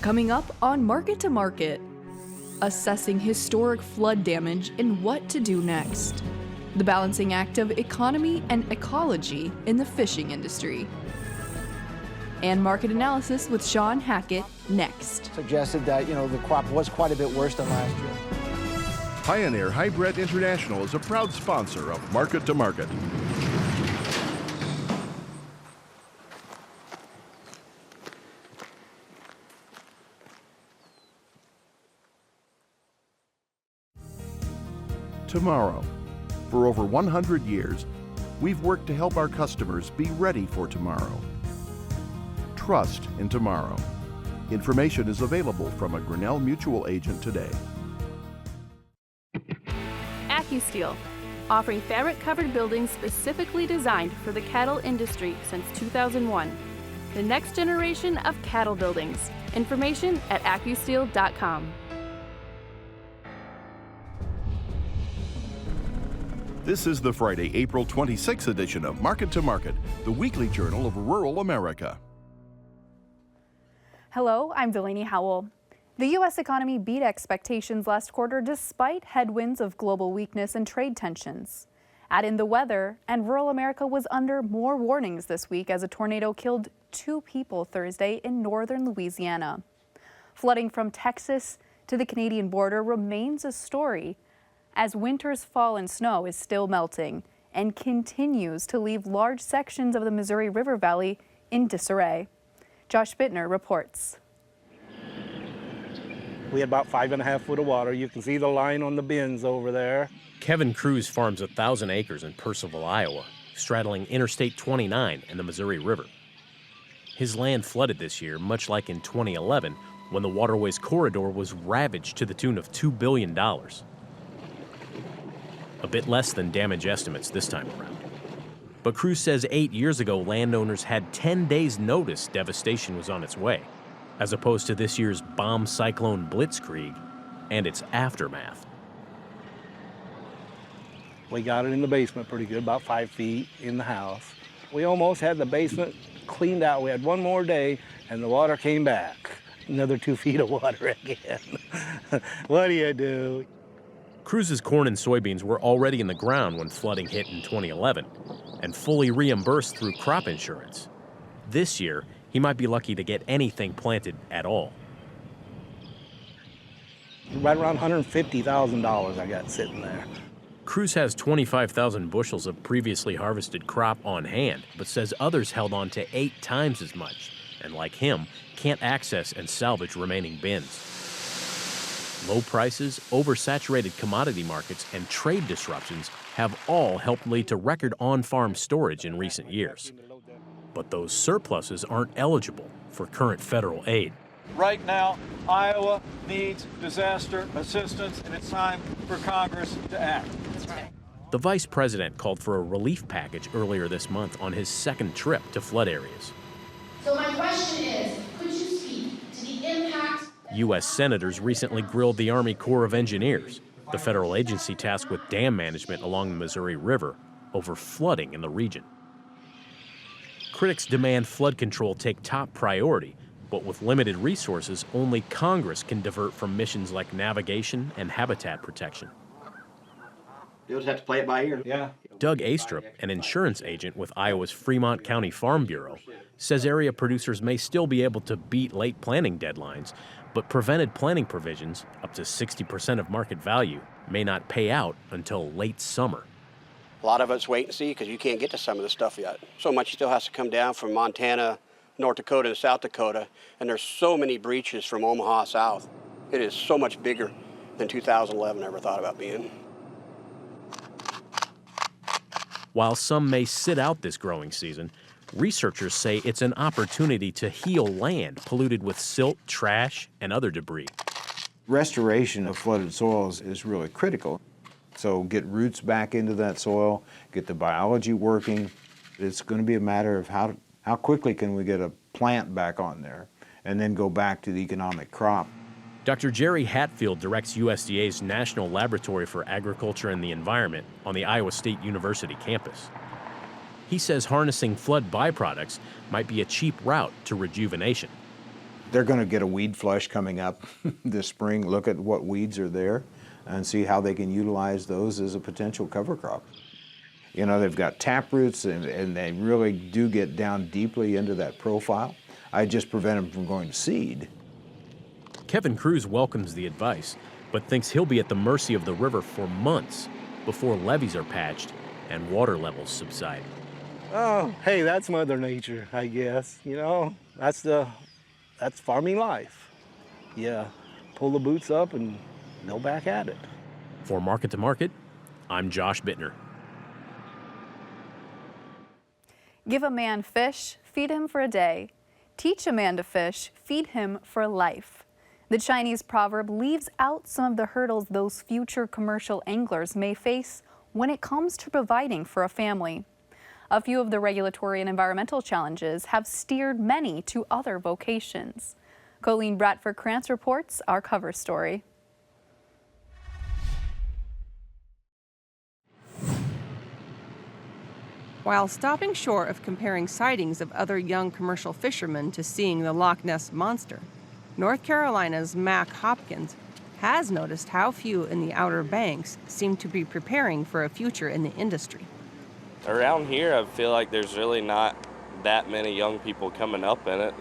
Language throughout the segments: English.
Coming up on Market to Market, assessing historic flood damage and what to do next. The balancing act of economy and ecology in the fishing industry. And market analysis with Shawn Hackett next. Suggested that, the crop was quite a bit worse than last year. Pioneer Hybrid International is a proud sponsor of Market to Market. Tomorrow. For over 100 years, we've worked to help our customers be ready for tomorrow. Trust in tomorrow. Information is available from a Grinnell Mutual agent today. AccuSteel, offering fabric-covered buildings specifically designed for the cattle industry since 2001. The next generation of cattle buildings. Information at accusteel.com. This is the Friday, April 26th edition of Market to Market, the weekly journal of rural America. Hello, I'm Delaney Howell. The U.S. economy beat expectations last quarter despite headwinds of global weakness and trade tensions. Add in the weather, and rural America was under more warnings this week as a tornado killed 2 people Thursday in northern Louisiana. Flooding from Texas to the Canadian border remains a story, as winter's fall and snow is still melting and continues to leave large sections of the Missouri River Valley in disarray. Josh Bittner reports. We had about 5.5 foot of water. You can see the line on the bins over there. Kevin Cruz farms 1,000 acres in Purcellville, Iowa, straddling Interstate 29 and the Missouri River. His land flooded this year, much like in 2011, when the waterway's corridor was ravaged to the tune of $2 billion. A bit less than damage estimates this time around. But Cruz says 8 years ago, landowners had 10 days' notice devastation was on its way, as opposed to this year's bomb cyclone blitzkrieg and its aftermath. We got it in the basement pretty good, about 5 feet in the house. We almost had the basement cleaned out. We had one more day, and the water came back. Another 2 feet of water again. What do you do? Cruz's corn and soybeans were already in the ground when flooding hit in 2011 and fully reimbursed through crop insurance. This year, he might be lucky to get anything planted at all. Right around $150,000 I got sitting there. Cruz has 25,000 bushels of previously harvested crop on hand, but says others held on to 8 times as much, and like him, can't access and salvage remaining bins. Low prices, oversaturated commodity markets, and trade disruptions have all helped lead to record on-farm storage in recent years. But those surpluses aren't eligible for current federal aid. Right now, Iowa needs disaster assistance, and it's time for Congress to act. That's right. The vice president called for a relief package earlier this month on his second trip to flood areas. So my question is, could you speak to the impact? U.S. senators recently grilled the Army Corps of Engineers, the federal agency tasked with dam management along the Missouri River, over flooding in the region. Critics demand flood control take top priority, but with limited resources, only Congress can divert from missions like navigation and habitat protection. You'll just have to play it by ear. Yeah. Doug Astrup, an insurance agent with Iowa's Fremont County Farm Bureau, says area producers may still be able to beat late planting deadlines, but prevented planting provisions, up to 60% of market value, may not pay out until late summer. A lot of us wait and see because you can't get to some of the stuff yet. So much still has to come down from Montana, North Dakota, and South Dakota, and there's so many breaches from Omaha south. It is so much bigger than 2011 ever thought about being. While some may sit out this growing season, researchers say it's an opportunity to heal land polluted with silt, trash, and other debris. Restoration of flooded soils is really critical. So get roots back into that soil, get the biology working. It's going to be a matter of how quickly can we get a plant back on there and then go back to the economic crop. Dr. Jerry Hatfield directs USDA's National Laboratory for Agriculture and the Environment on the Iowa State University campus. He says harnessing flood byproducts might be a cheap route to rejuvenation. They're going to get a weed flush coming up this spring, look at what weeds are there and see how they can utilize those as a potential cover crop. You know, they've got tap roots and they really do get down deeply into that profile. I just prevent them from going to seed. Kevin Cruz welcomes the advice, but thinks he'll be at the mercy of the river for months before levees are patched and water levels subside. Oh, hey, that's Mother Nature, I guess. You know, that's farming life. Yeah, pull the boots up and go back at it. For Market to Market, I'm Josh Bittner. Give a man fish, feed him for a day. Teach a man to fish, feed him for life. The Chinese proverb leaves out some of the hurdles those future commercial anglers may face when it comes to providing for a family. A few of the regulatory and environmental challenges have steered many to other vocations. Colleen Bradford-Krantz reports our cover story. While stopping short of comparing sightings of other young commercial fishermen to seeing the Loch Ness Monster, North Carolina's Mac Hopkins has noticed how few in the Outer Banks seem to be preparing for a future in the industry. Around here, I feel like there's really not that many young people coming up in it.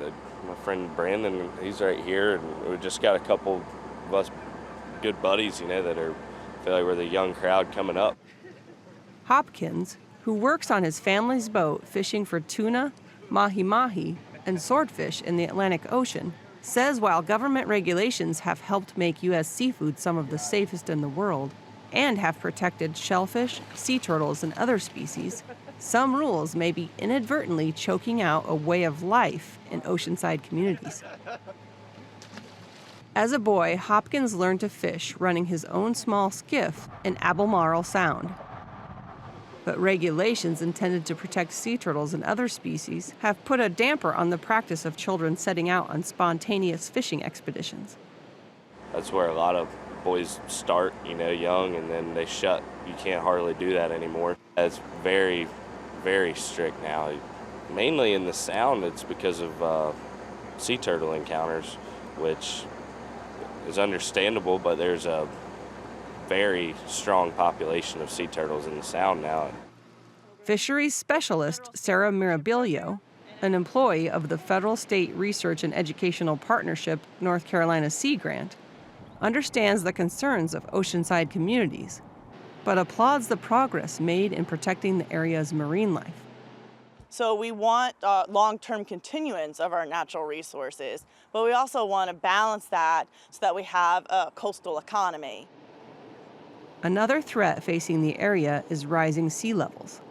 My friend Brandon, he's right here, and we just got a couple of us good buddies, you know, that I feel like we're the young crowd coming up. Hopkins, who works on his family's boat fishing for tuna, mahi-mahi, and swordfish in the Atlantic Ocean, says while government regulations have helped make U.S. seafood some of the safest in the world and have protected shellfish, sea turtles, and other species, some rules may be inadvertently choking out a way of life in oceanside communities. As a boy, Hopkins learned to fish running his own small skiff in Albemarle Sound. But regulations intended to protect sea turtles and other species have put a damper on the practice of children setting out on spontaneous fishing expeditions. That's where a lot of boys start, you know, young, and then they shut. You can't hardly do that anymore. It's very, very strict now. Mainly in the Sound, it's because of sea turtle encounters, which is understandable, but there's a very strong population of sea turtles in the Sound now. Fisheries specialist Sarah Mirabilio, an employee of the Federal State Research and Educational Partnership North Carolina Sea Grant, understands the concerns of oceanside communities, but applauds the progress made in protecting the area's marine life. So we want long-term continuance of our natural resources, but we also want to balance that so that we have a coastal economy. Another threat facing the area is rising sea levels.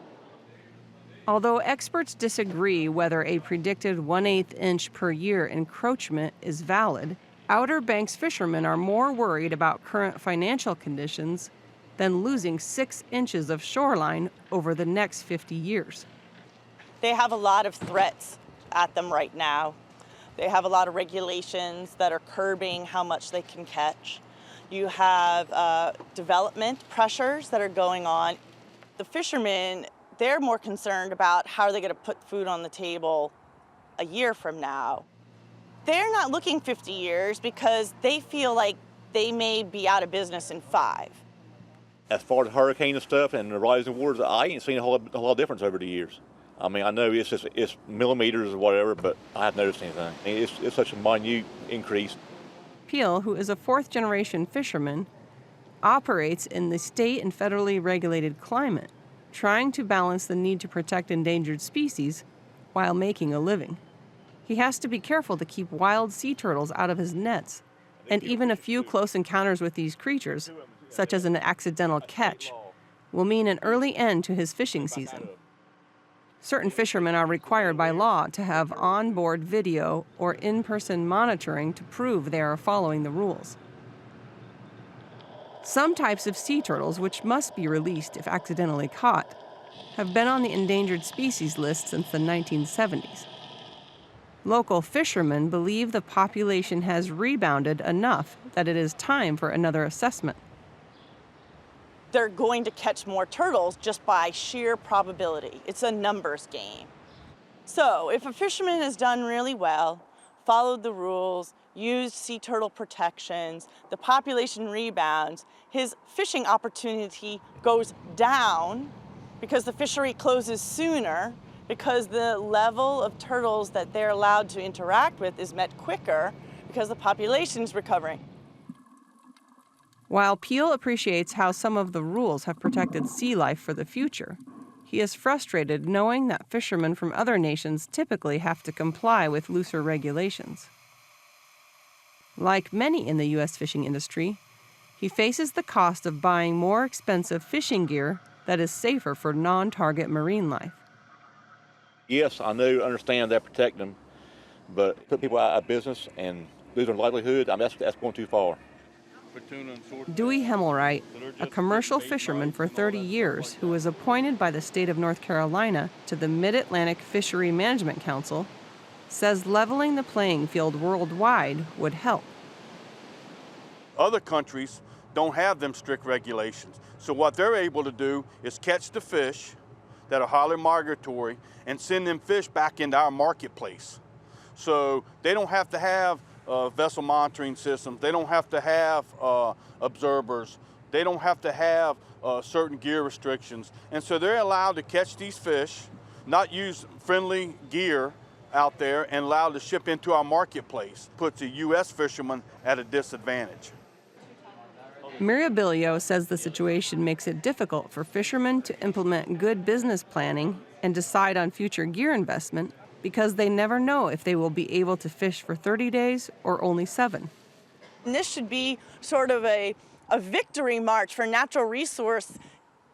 Although experts disagree whether a predicted 1/8 inch per year encroachment is valid, Outer Banks fishermen are more worried about current financial conditions than losing 6 inches of shoreline over the next 50 years. They have a lot of threats at them right now. They have a lot of regulations that are curbing how much they can catch. You have development pressures that are going on. The fishermen, they're more concerned about how are they going to put food on the table a year from now. They're not looking 50 years because they feel like they may be out of business in 5. As far as hurricane and stuff and the rising waters, I ain't seen a whole lot of difference over the years. I mean, I know it's millimeters or whatever, but I haven't noticed anything. I mean, it's such a minute increase. Peel, who is a 4th-generation fisherman, operates in the state and federally regulated climate, trying to balance the need to protect endangered species while making a living. He has to be careful to keep wild sea turtles out of his nets, and even a few close encounters with these creatures, such as an accidental catch, will mean an early end to his fishing season. Certain fishermen are required by law to have onboard video or in-person monitoring to prove they are following the rules. Some types of sea turtles, which must be released if accidentally caught, have been on the endangered species list since the 1970s. Local fishermen believe the population has rebounded enough that it is time for another assessment. They're going to catch more turtles just by sheer probability. It's a numbers game. So if a fisherman has done really well followed the rules, used sea turtle protections, the population rebounds, his fishing opportunity goes down because the fishery closes sooner, because the level of turtles that they're allowed to interact with is met quicker because the population is recovering. While Peel appreciates how some of the rules have protected sea life for the future, he is frustrated knowing that fishermen from other nations typically have to comply with looser regulations. Like many in the U.S. fishing industry, he faces the cost of buying more expensive fishing gear that is safer for non-target marine life. Yes, I know, understand that protect them, but put people out of business and lose their livelihood, I mean, that's going too far. Dewey Hemmelwright, a commercial fisherman for 30 years who was appointed by the state of North Carolina to the Mid-Atlantic Fishery Management Council, says leveling the playing field worldwide would help. Other countries don't have them strict regulations. So what they're able to do is catch the fish that are highly migratory and send them fish back into our marketplace. So they don't have to have vessel monitoring systems. They don't have to have observers. They don't have to have certain gear restrictions. And so they're allowed to catch these fish, not use friendly gear out there, and allowed to ship into our marketplace. Puts a U.S. fisherman at a disadvantage. Mirabilio says the situation makes it difficult for fishermen to implement good business planning and decide on future gear investment because they never know if they will be able to fish for 30 days or only 7. And this should be sort of a victory march for natural resource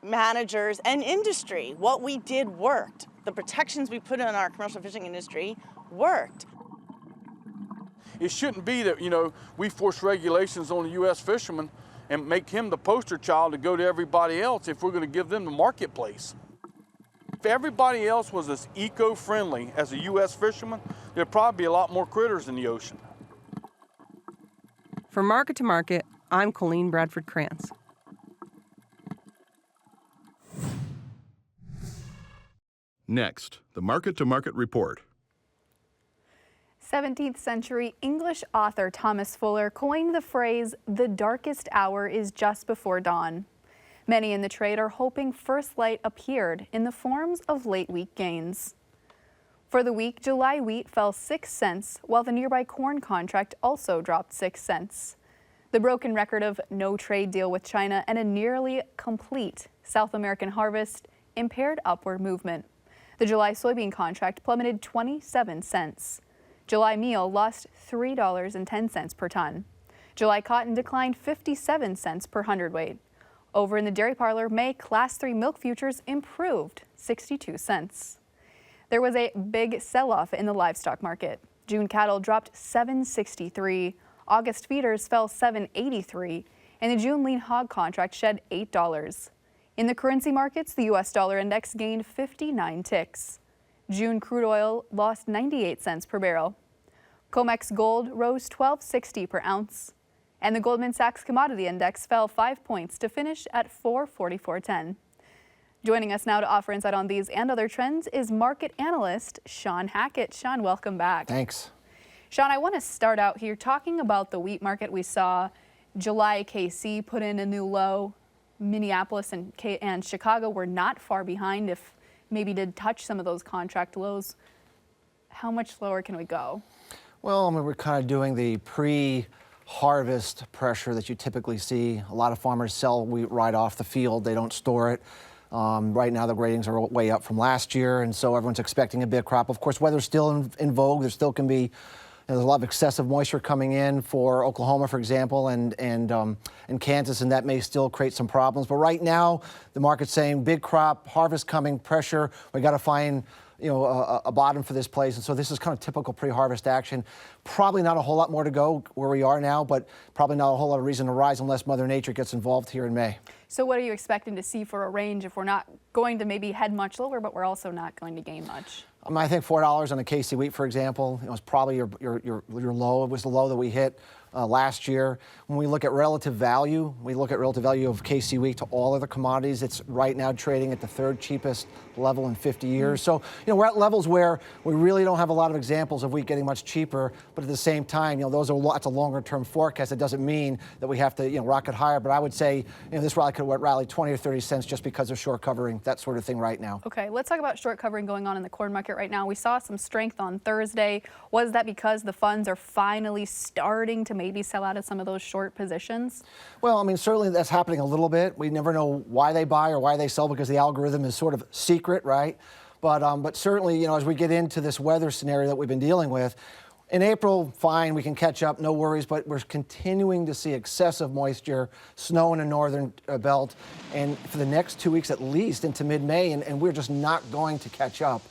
managers and industry. What we did worked. The protections we put in our commercial fishing industry worked. It shouldn't be that, we force regulations on the U.S. fisherman and make him the poster child to go to everybody else if we're going to give them the marketplace. If everybody else was as eco-friendly as a U.S. fisherman, there'd probably be a lot more critters in the ocean. For Market to Market, I'm Colleen Bradford Krantz. Next, the Market to Market Report. 17th century English author Thomas Fuller coined the phrase, "The darkest hour is just before dawn." Many in the trade are hoping first light appeared in the forms of late week gains. For the week, July wheat fell 6 cents, while the nearby corn contract also dropped 6 cents. The broken record of no trade deal with China and a nearly complete South American harvest impaired upward movement. The July soybean contract plummeted 27 cents. July meal lost $3.10 per ton. July cotton declined 57 cents per hundredweight. Over in the dairy parlor, May Class 3 milk futures improved 62 cents. There was a big sell-off in the livestock market. June cattle dropped $7.63, August feeders fell $7.83, and the June lean hog contract shed $8. In the currency markets, the U.S. dollar index gained 59 ticks. June crude oil lost 98 cents per barrel. COMEX gold rose $12.60 per ounce. And the Goldman Sachs Commodity Index fell 5 points to finish at 444.10. Joining us now to offer insight on these and other trends is market analyst Shawn Hackett. Shawn, welcome back. Thanks. Shawn, I want to start out here talking about the wheat market. We saw July KC put in a new low. Minneapolis and Chicago were not far behind, if maybe did touch some of those contract lows. How much lower can we go? Well, we're kind of doing the pre-harvest pressure that you typically see. A lot of farmers sell wheat right off the field. They don't store it. Right now, the gradings are way up from last year, and so everyone's expecting a big crop. Of course, weather's still in vogue. There still can be there's a lot of excessive moisture coming in for Oklahoma, for example, and Kansas, and that may still create some problems. But right now, the market's saying big crop, harvest coming, pressure. We got to find a bottom for this place. And so this is kind of typical pre-harvest action. Probably not a whole lot more to go where we are now, but probably not a whole lot of reason to rise unless Mother Nature gets involved here in May. So what are you expecting to see for a range if we're not going to maybe head much lower, but we're also not going to gain much? I think $4 on the KC wheat, for example, was probably your low. It was the low that we hit last year. When we look at relative value, we look at relative value of KC wheat to all other commodities. It's right now trading at the third cheapest level in 50 years. So, we're at levels where we really don't have a lot of examples of wheat getting much cheaper, but at the same time, those are lots of longer term forecasts. It doesn't mean that we have to, rocket higher, but I would say, this rally could rally 20 or 30 cents just because of short covering, that sort of thing right now. Okay, let's talk about short covering going on in the corn market right now. We saw some strength on Thursday. Was that because the funds are finally starting to maybe sell out of some of those short positions? Well, certainly that's happening a little bit. We never know why they buy or why they sell because the algorithm is sort of secret, right? But certainly, as we get into this weather scenario that we've been dealing with, in April, fine, we can catch up, no worries, but we're continuing to see excessive moisture, snow in the northern belt, and for the next 2 weeks at least into mid-May, and we're just not going to catch up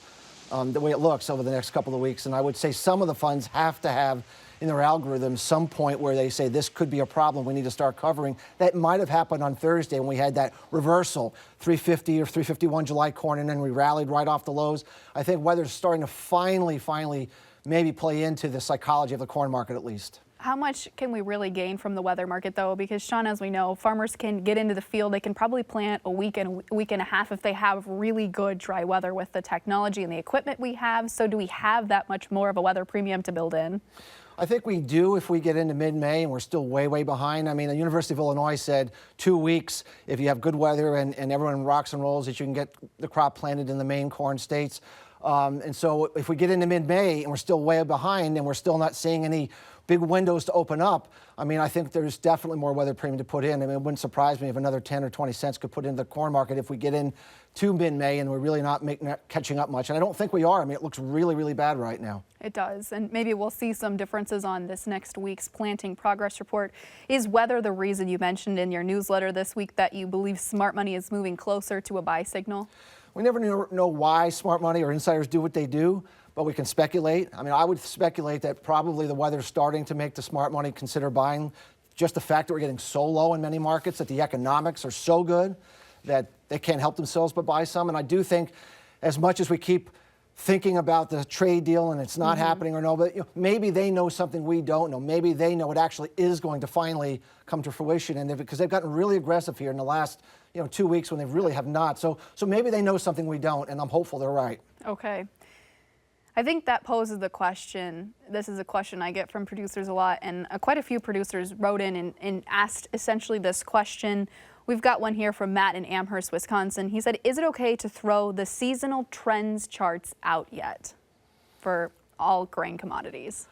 the way it looks over the next couple of weeks. And I would say some of the funds have to have in their algorithm some point where they say this could be a problem, we need to start covering. That might have happened on Thursday when we had that reversal, 350 or 351 July corn, and then we rallied right off the lows. I think weather's starting to finally maybe play into the psychology of the corn market at least. How much can we really gain from the weather market, though? Because, Shawn, as we know, farmers can get into the field. They can probably plant a week and a half if they have really good dry weather with the technology and the equipment we have. So do we have that much more of a weather premium to build in? I think we do if we get into mid-May and we're still way behind. The University of Illinois said 2 weeks, if you have good weather and everyone rocks and rolls, that you can get the crop planted in the main corn states. And so if we get into mid-May and we're still way behind and we're still not seeing any big windows to open up, I think there's definitely more weather premium to put in. It wouldn't surprise me if another 10 or 20 cents could put into the corn market if we get into mid-May and we're really not catching up much. And I don't think we are. It looks really bad right now. It does. And maybe we'll see some differences on this next week's planting progress report. Is weather the reason you mentioned in your newsletter this week that you believe smart money is moving closer to a buy signal? We never know why smart money or insiders do what they do, but we can speculate. I would speculate that probably the weather's starting to make the smart money consider buying. Just the fact that we're getting so low in many markets, that the economics are so good that they can't help themselves but buy some. And I do think as much as we keep thinking about the trade deal and it's not happening or no, but maybe they know something we don't know. Maybe they know it actually is going to finally come to fruition, and because they've gotten really aggressive here in the last 2 weeks when they really have not. So maybe they know something we don't, and I'm hopeful they're right. Okay. I think that poses the question. This is a question I get from producers a lot, and quite a few producers wrote in and asked essentially this question. We've got one here from Matt in Amherst, Wisconsin. He said, is it okay to throw the seasonal trends charts out yet for all grain commodities?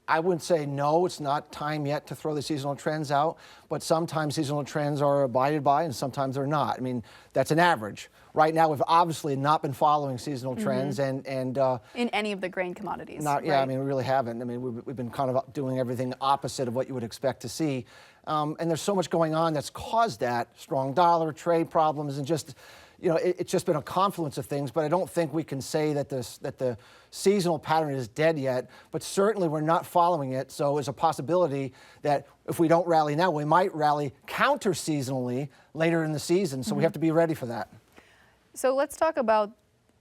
I would say no, it's not time yet to throw the seasonal trends out, but sometimes seasonal trends are abided by and sometimes they're not. That's an average. Right now, we've obviously not been following seasonal trends and in any of the grain commodities. Yeah, we really haven't. We've been kind of doing everything opposite of what you would expect to see. And there's so much going on that's caused that. Strong dollar, trade problems, and just, it's just been a confluence of things, but I don't think we can say that the seasonal pattern is dead yet, but certainly we're not following it. So there's a possibility that if we don't rally now, we might rally counter-seasonally later in the season. So we have to be ready for that. So let's talk about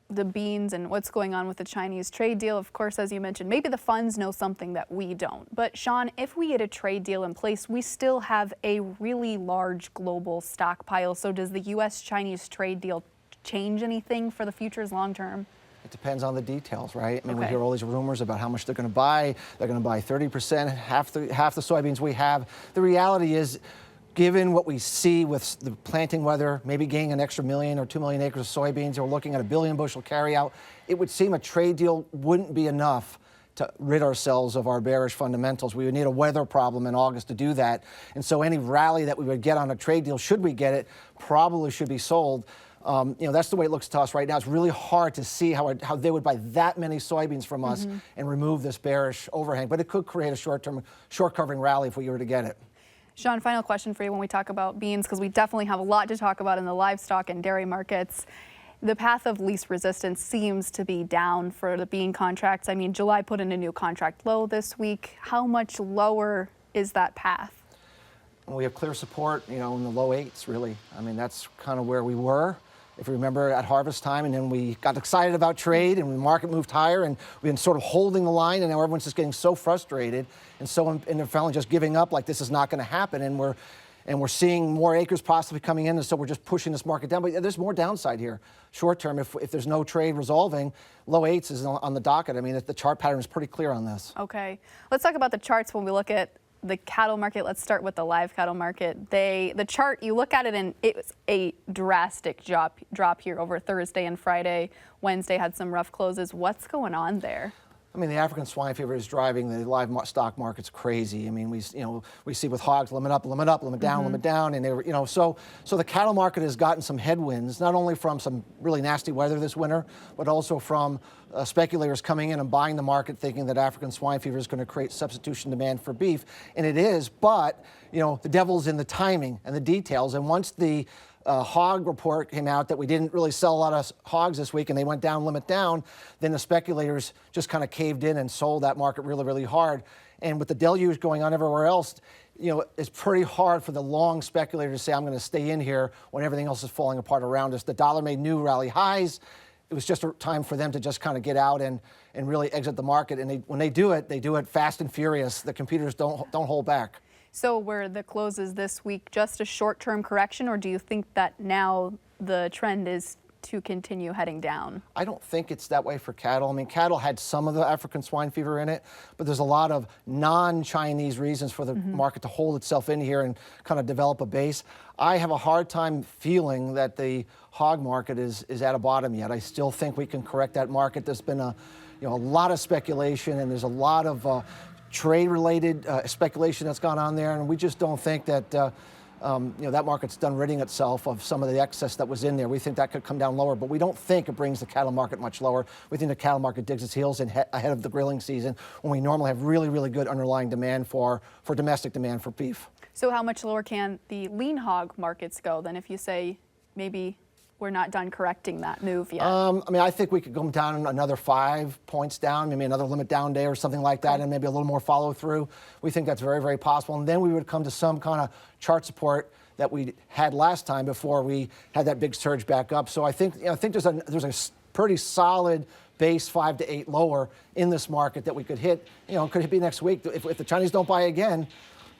the beans and what's going on with the Chinese trade deal. Of course, as you mentioned, maybe the funds know something that we don't. But Shawn, if we get a trade deal in place, we still have a really large global stockpile. So does the U.S.-Chinese trade deal change anything for the futures long term? It depends on the details, right? We hear all these rumors about how much they're going to buy. They're going to buy 30%, half the soybeans we have. The reality is, given what we see with the planting weather, maybe gaining an extra 1 million or 2 million acres of soybeans, or looking at a 1 billion bushel carryout, it would seem a trade deal wouldn't be enough to rid ourselves of our bearish fundamentals. We would need a weather problem in August to do that. And so any rally that we would get on a trade deal, should we get it, probably should be sold. That's the way it looks to us right now. It's really hard to see how they would buy that many soybeans from us and remove this bearish overhang. But it could create a short covering rally if we were to get it. Shawn, final question for you when we talk about beans, because we definitely have a lot to talk about in the livestock and dairy markets. The path of least resistance seems to be down for the bean contracts. July put in a new contract low this week. How much lower is that path? We have clear support, in the low 8s, really. That's kind of where we were. if you remember, at harvest time, and then we got excited about trade and the market moved higher, and we've been sort of holding the line, and now everyone's just getting so frustrated and they're finally just giving up, like this is not going to happen, and we're seeing more acres possibly coming in, and so we're just pushing this market down. But there's more downside here. Short term, if there's no trade resolving, low 8s is on the docket. I mean, the chart pattern is pretty clear on this. Okay. Let's talk about the charts when we look at the cattle market. Let's start with the live cattle market. The chart, you look at it and it was a drastic drop here over Thursday and Friday. Wednesday had some rough closes. What's going on there? I mean, the African swine fever is driving the live stock markets crazy. I mean, we see with hogs, limit up, limit up, limit down, limit down, and they were, so the cattle market has gotten some headwinds, not only from some really nasty weather this winter, but also from speculators coming in and buying the market, thinking that African swine fever is going to create substitution demand for beef, and it is. But the devil's in the timing and the details. And once the hog report came out that we didn't really sell a lot of hogs this week and they went down, limit down, then the speculators just kind of caved in and sold that market really, really hard. And with the deluge going on everywhere else, it's pretty hard for the long speculator to say, I'm going to stay in here when everything else is falling apart around us. The dollar made new rally highs. It was just a time for them to just kind of get out and really exit the market. And when they do it fast and furious. The computers don't hold back. So were the closes this week just a short-term correction, or do you think that now the trend is to continue heading down? I don't think it's that way for cattle. I mean, cattle had some of the African swine fever in it, but there's a lot of non-Chinese reasons for the market to hold itself in here and kind of develop a base. I have a hard time feeling that the hog market is at a bottom yet. I still think we can correct that market. There's been a lot of speculation, and there's a lot of trade-related speculation that's gone on there, and we just don't think that that market's done ridding itself of some of the excess that was in there. We think that could come down lower, but we don't think it brings the cattle market much lower. We think the cattle market digs its heels in ahead of the grilling season, when we normally have really, really good underlying demand for domestic demand for beef. So how much lower can the lean hog markets go then, if you say maybe we're not done correcting that move yet? I mean, I think we could go down another 5 points down, maybe another limit down day or something like that, and maybe a little more follow through. We think that's very, very possible. And then we would come to some kind of chart support that we had last time before we had that big surge back up. So I think there's a pretty solid base 5 to 8 lower in this market that we could hit. Could be next week if the Chinese don't buy again.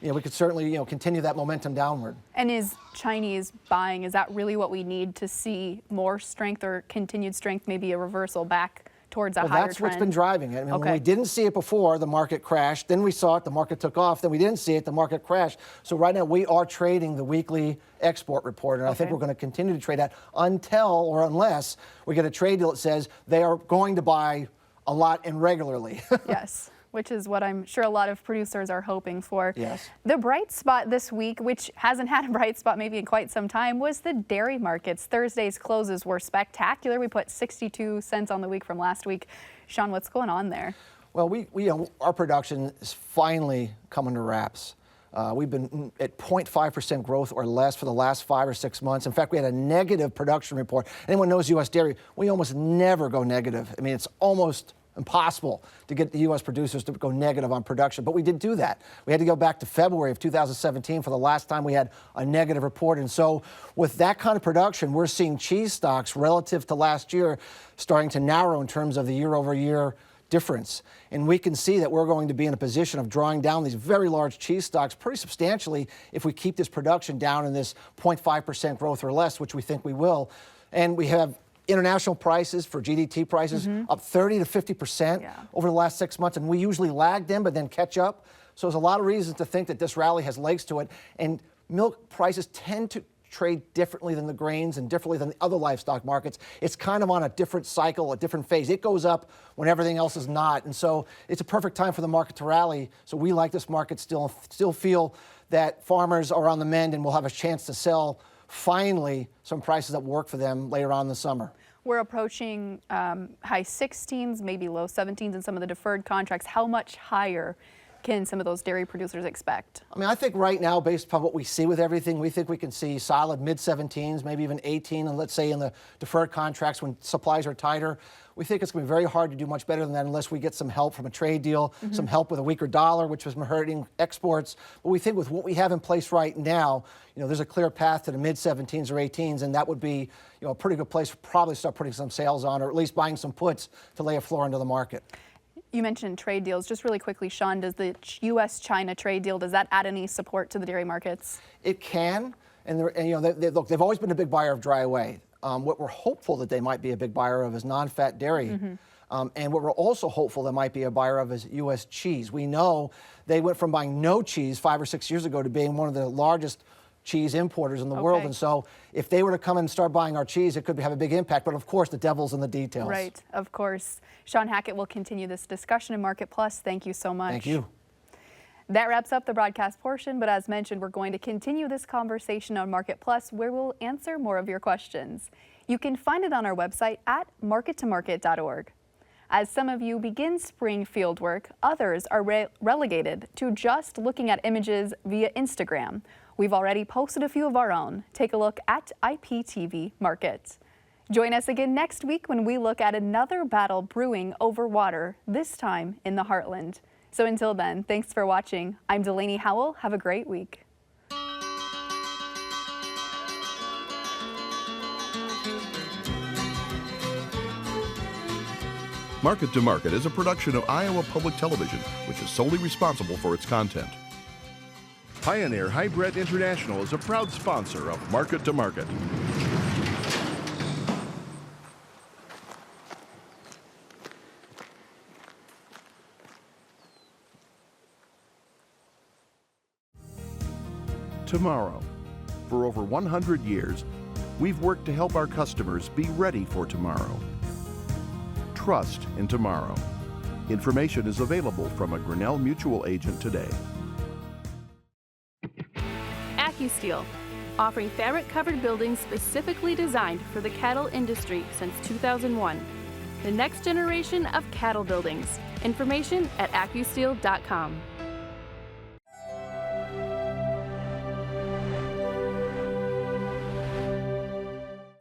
We could certainly continue that momentum downward. And is Chinese buying, is that really what we need to see more strength or continued strength, maybe a reversal back towards a higher trend? That's what's been driving it. I mean, when we didn't see it before, the market crashed. Then we saw it, the market took off. Then we didn't see it, the market crashed. So right now we are trading the weekly export report, and I think we're going to continue to trade that unless we get a trade deal that says they are going to buy a lot and regularly. Yes. Which is what I'm sure a lot of producers are hoping for. Yes. The bright spot this week, which hasn't had a bright spot maybe in quite some time, was the dairy markets. Thursday's closes were spectacular. We put 62 cents on the week from last week. Shawn, what's going on there? Well, our production is finally coming to wraps. We've been at 0.5% growth or less for the last 5 or 6 months. In fact, we had a negative production report. Anyone knows U.S. dairy, we almost never go negative. I mean, it's almost impossible to get the U.S. producers to go negative on production, but we did do that. We had to go back to February of 2017 for the last time we had a negative report. And so with that kind of production, we're seeing cheese stocks relative to last year starting to narrow in terms of the year-over-year difference. And we can see that we're going to be in a position of drawing down these very large cheese stocks pretty substantially if we keep this production down in this 0.5% growth or less, which we think we will. And we have international prices for GDT prices up 30 to 50% over the last 6 months, and we usually lag them but then catch up. So there's a lot of reasons to think that this rally has legs to it, and milk prices tend to trade differently than the grains and differently than the other livestock markets. It's kind of on a different cycle, a different phase. It goes up when everything else is not, and so it's a perfect time for the market to rally. So we like this market still feel that farmers are on the mend and will have a chance to sell finally some prices that work for them later on in the summer. We're approaching high 16s, maybe low 17s in some of the deferred contracts. How much higher can some of those dairy producers expect? I mean, I think right now, based upon what we see with everything, we think we can see solid mid-17s, maybe even 18, and let's say in the deferred contracts when supplies are tighter. We think it's going to be very hard to do much better than that unless we get some help from a trade deal, some help with a weaker dollar, which was hurting exports. But we think with what we have in place right now, there's a clear path to the mid-17s or 18s, and that would be, a pretty good place to probably start putting some sales on, or at least buying some puts to lay a floor into the market. You mentioned trade deals. Just really quickly, Shawn, does the U.S.-China trade deal, does that add any support to the dairy markets? It can, and look, they've always been a big buyer of dry whey. What we're hopeful that they might be a big buyer of is non-fat dairy. And what we're also hopeful they might be a buyer of is U.S. cheese. We know they went from buying no cheese 5 or 6 years ago to being one of the largest cheese importers in the world. And so if they were to come and start buying our cheese, it could have a big impact. But of course, the devil's in the details. Right, of course. Shawn Hackett will continue this discussion in Market Plus. Thank you so much. Thank you. That wraps up the broadcast portion, but as mentioned, we're going to continue this conversation on Market Plus, where we'll answer more of your questions. You can find it on our website at markettomarket.org. As some of you begin spring field work, others are relegated to just looking at images via Instagram. We've already posted a few of our own. Take a look at IPTV Market. Join us again next week when we look at another battle brewing over water, this time in the Heartland. So until then, thanks for watching. I'm Delaney Howell. Have a great week. Market to Market is a production of Iowa Public Television, which is solely responsible for its content. Pioneer Hybrid International is a proud sponsor of Market to Market. Tomorrow. For over 100 years, we've worked to help our customers be ready for tomorrow. Trust in tomorrow. Information is available from a Grinnell Mutual agent today. AccuSteel, offering fabric-covered buildings specifically designed for the cattle industry since 2001. The next generation of cattle buildings. Information at accusteel.com.